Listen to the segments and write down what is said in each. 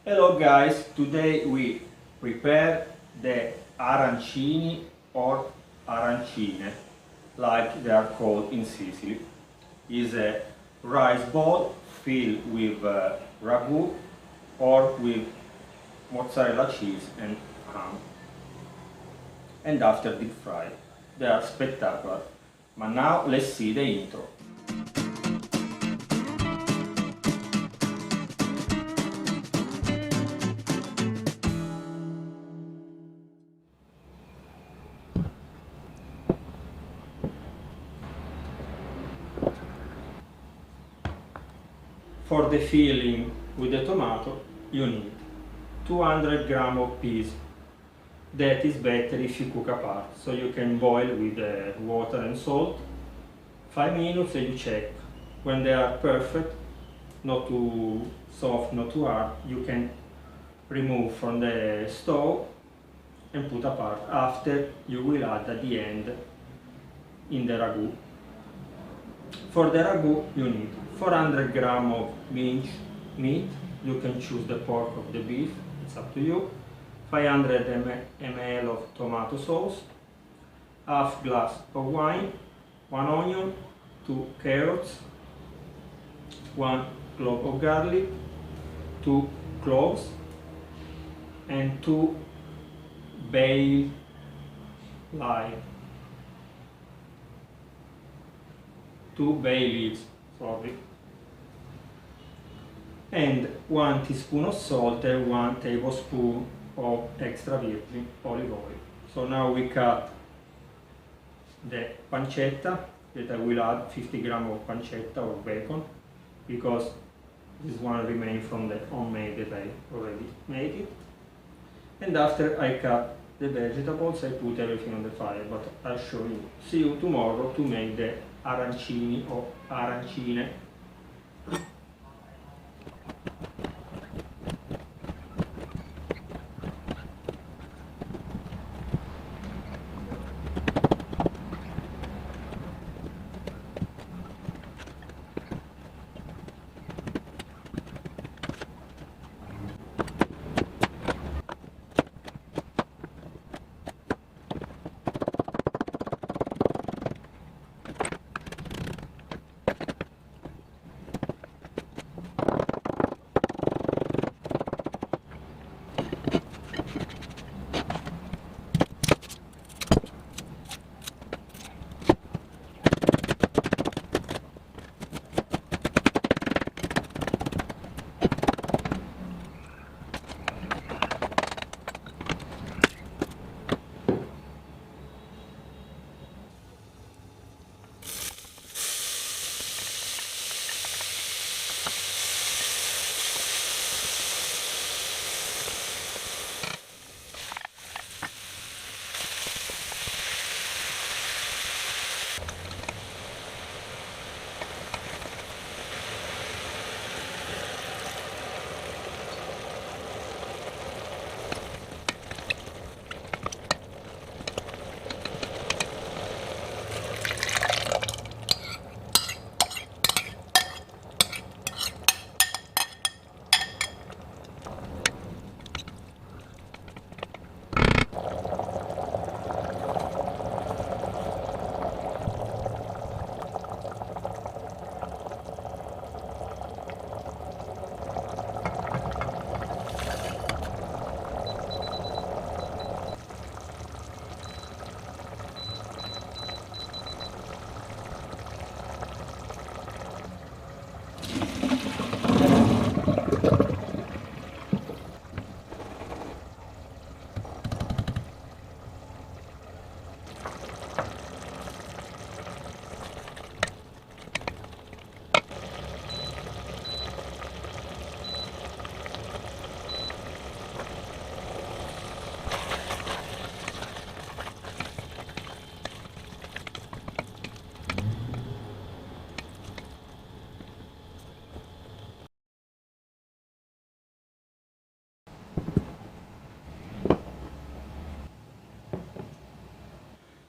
Hello guys, today we prepare the arancini or arancine, like they are called in Sicily. Is a rice ball filled with ragu or with mozzarella cheese and ham, and after deep fried. They are spectacular. But now let's see the intro. For the filling with the tomato, you need 200 grams of peas. That is better if you cook apart, so you can boil with water and salt. 5 minutes and you check. When they are perfect, not too soft, not too hard, you can remove from the stove and put apart. After, you will add at the end in the ragu. For the ragu, you need 400 grams of minced meat. You can choose the pork or the beef, it's up to you. 500 ml of tomato sauce, half glass of wine, 1 onion, 2 carrots, 1 clove of garlic, 2 cloves, and 2 bay leaves. 2 bay leaves, sorry. And 1 teaspoon of salt and 1 tablespoon of extra virgin olive oil. So now we cut the pancetta, that I will add 50 grams of pancetta or bacon, because this one remains from the homemade that I already made it. And after I cut the vegetables, I put everything on the fire, but I'll show you. See you tomorrow to make the arancini or arancine.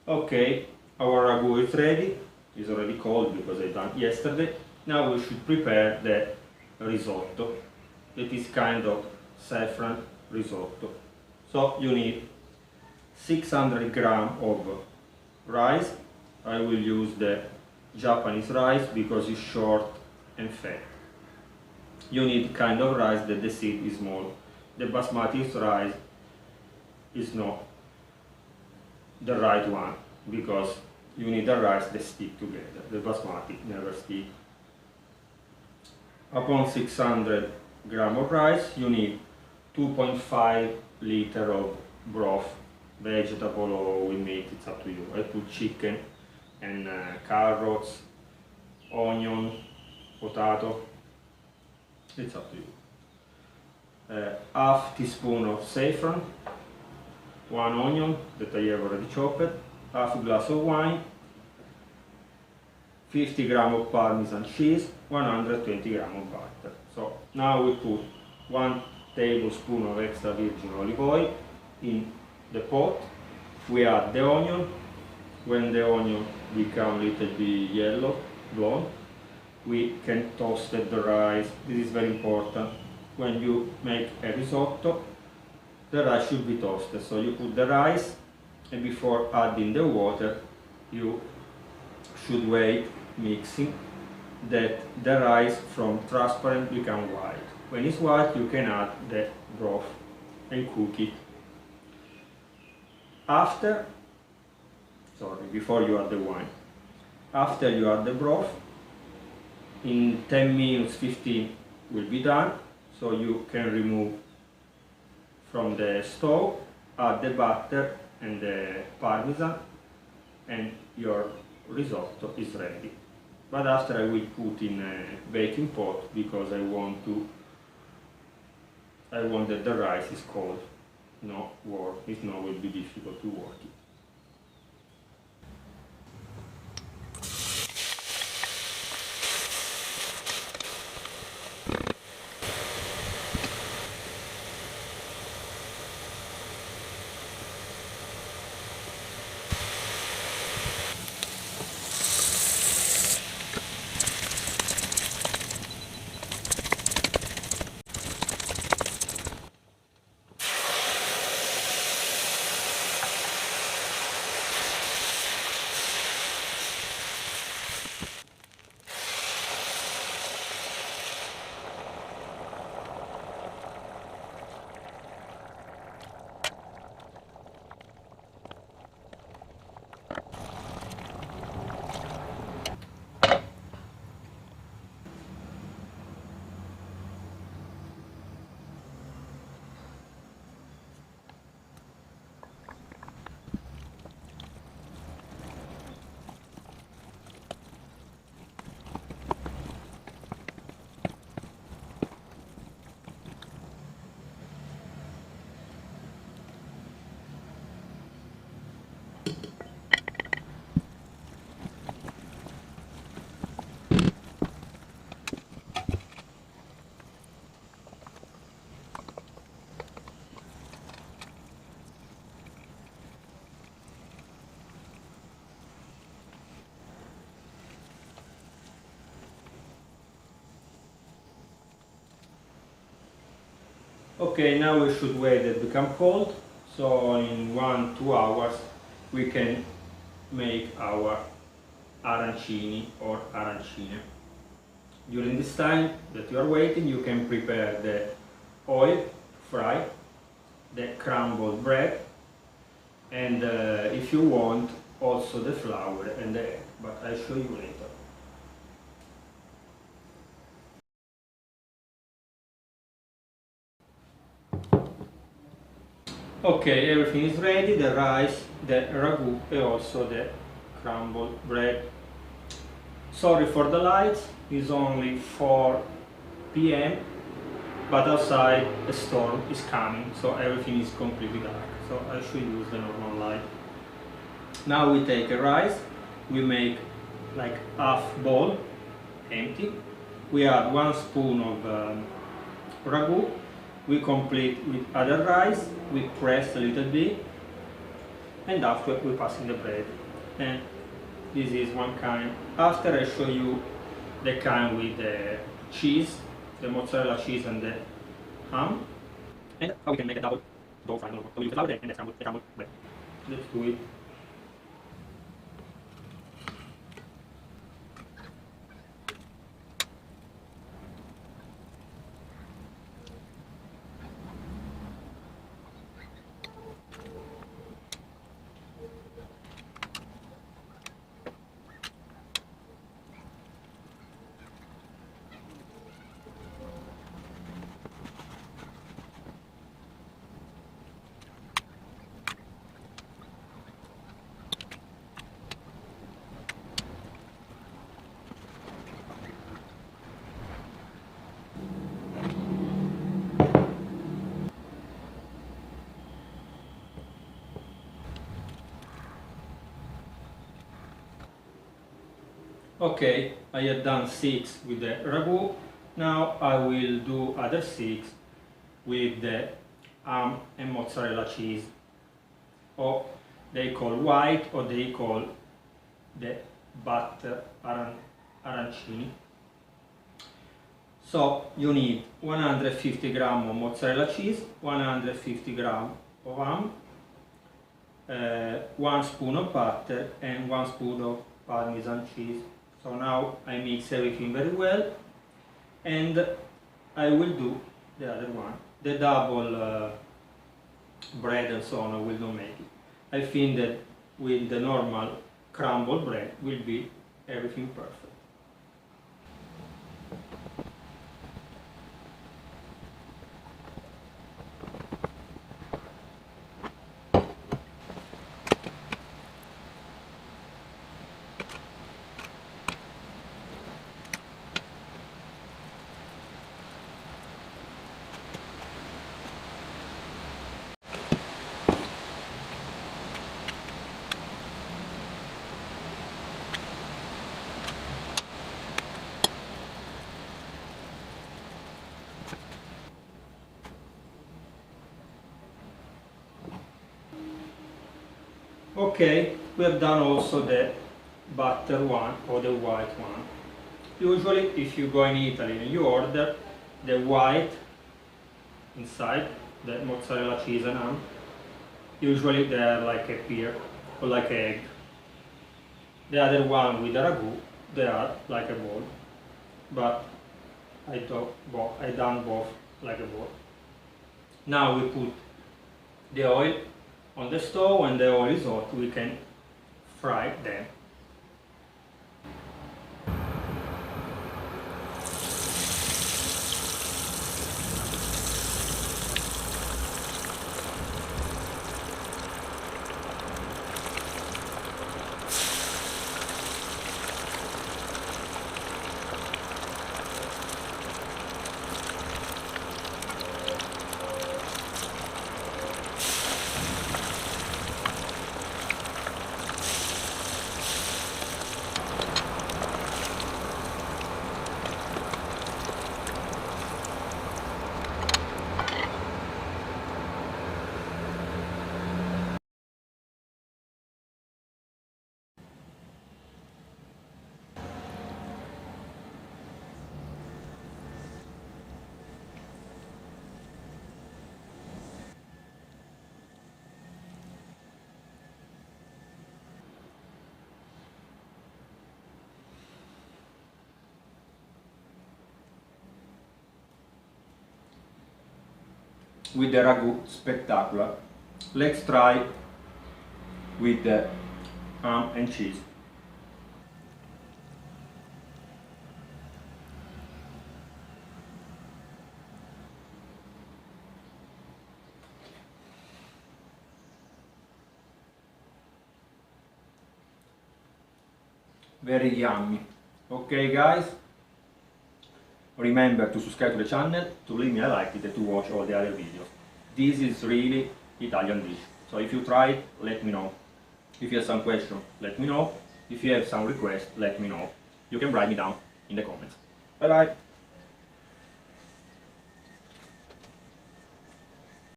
Okay, our ragu is ready. It's already cold because I done yesterday. Now we should prepare the risotto. It is kind of saffron risotto. So you need 600 grams of rice. I will use the Japanese rice because it's short and fat. You need kind of rice that the seed is small. The basmati rice is not the right one because you need a rice that stick together. The basmati never stick. Upon 600 grams of rice, you need 2.5 liters of broth, vegetable or with meat, it's up to you. I put chicken and carrots, onion, potato, it's up to you. Half teaspoon of saffron, 1 onion that I have already chopped, half glass of wine, 50 grams of Parmesan cheese, 120 grams of butter. So now we put 1 tablespoon of extra virgin olive oil in the pot. We add the onion. When the onion becomes a little bit yellow, blonde, we can toast the rice. This is very important. When you make a risotto, the rice should be toasted. So you put the rice, and before adding the water, you should wait mixing that the rice from transparent become white. When it's white, you can add the broth and cook it. Before you add the wine. After you add the broth, in 10 minutes, 15 will be done, so you can remove from the stove, add the butter and the parmesan, and your risotto is ready. But after I will put in a baking pot because I want that the rice is cold, not warm. If not, it will be difficult to work it. Okay, now we should wait it become cold, so in 1-2 hours we can make our arancini or arancine. During this time that you are waiting, you can prepare the oil, fry, the crumbled bread, and if you want, also the flour and the egg, but I'll show you later. Okay, everything is ready, the rice, the ragu and also the crumbled bread. Sorry for the lights, it's only 4 p.m. but outside a storm is coming, so everything is completely dark. So I should use the normal light. Now we take a rice, we make like half bowl, empty. We add 1 spoon of ragu. We complete with other rice, we press a little bit, and after we pass in the bread. And this is one kind. After I show you the kind with the cheese, the mozzarella cheese and the ham. And how we can make a double dough frying. So we use the double egg and the scrambled bread. Let's do it. Okay, I have done 6 with the ragu. Now I will do other 6 with the ham and mozzarella cheese, or they call white, or they call the butter arancini. So you need 150 gram of mozzarella cheese, 150 gram of ham, 1 spoon of butter and 1 spoon of Parmesan cheese. So now I mix everything very well, and I will do the other one, the double bread and so on. I will not make it. I think that with the normal crumbled bread will be everything perfect. Okay, we have done also the butter one or the white one. Usually if you go in Italy and you order the white inside, the mozzarella cheese and ham, usually they are like a pear or like an egg. The other one with the ragu, they are like a ball. But I done both like a ball. Now we put the oil on the stove. When the oil is hot, we can fry them. With the ragu, spectacular. Let's try with the ham and cheese. Very yummy. Okay guys, remember to subscribe to the channel, to leave me a like and to watch all the other videos. This is really Italian dish. So if you try it, let me know. If you have some questions, let me know. If you have some requests, let me know. You can write me down in the comments. Bye bye.